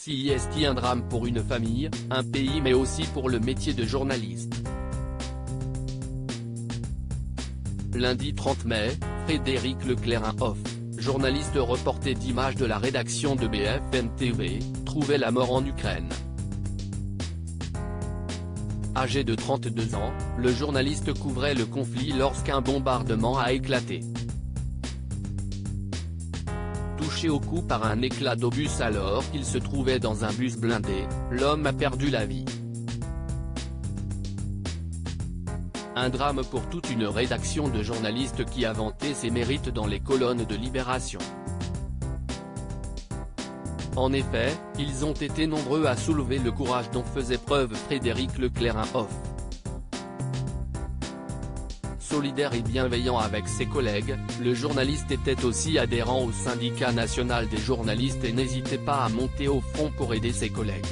Si est un drame pour une famille, un pays mais aussi pour le métier de journaliste. Lundi 30 mai, Frédéric Leclerc, journaliste reporté d'images de la rédaction de BFM TV, trouvait la mort en Ukraine. Âgé de 32 ans, le journaliste couvrait le conflit lorsqu'un bombardement a éclaté. Touché au cou par un éclat d'obus alors qu'il se trouvait dans un bus blindé, l'homme a perdu la vie. Un drame pour toute une rédaction de journalistes qui a vanté ses mérites dans les colonnes de Libération. En effet, ils ont été nombreux à soulever le courage dont faisait preuve Frédéric Leclerc. Solidaire et bienveillant avec ses collègues, le journaliste était aussi adhérent au syndicat national des journalistes et n'hésitait pas à monter au front pour aider ses collègues.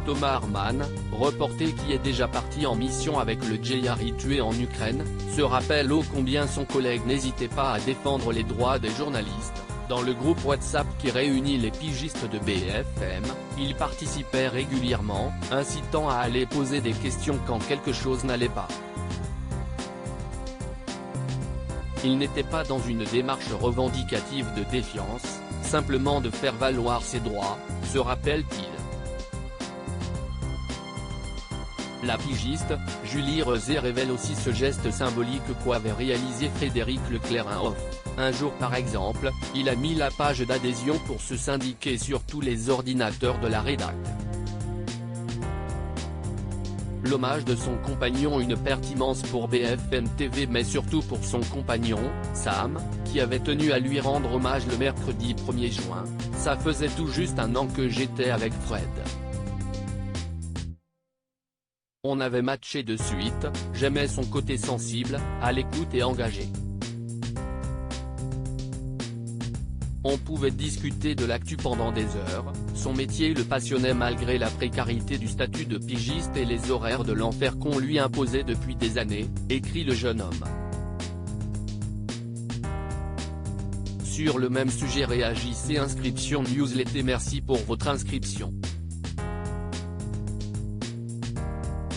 Thomas Harman, reporter qui est déjà parti en mission avec le GIARI tué en Ukraine, se rappelle ô combien son collègue n'hésitait pas à défendre les droits des journalistes. Dans le groupe WhatsApp qui réunit les pigistes de BFM, il participait régulièrement, incitant à aller poser des questions quand quelque chose n'allait pas. Il n'était pas dans une démarche revendicative de défiance, simplement de faire valoir ses droits, se rappelle-t-il. La pigiste, Julie Rezé révèle aussi ce geste symbolique qu'avait réalisé Frédéric Leclerc. Un jour par exemple, il a mis la page d'adhésion pour se syndiquer sur tous les ordinateurs de la rédac. L'hommage de son compagnon une perte immense pour BFM TV mais surtout pour son compagnon, Sam, qui avait tenu à lui rendre hommage le mercredi 1er juin, ça faisait tout juste un an que j'étais avec Fred. On avait matché de suite, j'aimais son côté sensible, à l'écoute et engagé. On pouvait discuter de l'actu pendant des heures, son métier le passionnait malgré la précarité du statut de pigiste et les horaires de l'enfer qu'on lui imposait depuis des années, écrit le jeune homme. Sur le même sujet réagissez Inscription Newsletter. Merci pour votre inscription.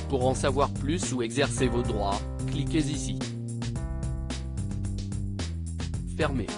Pour en savoir plus ou exercer vos droits, cliquez ici. Fermé.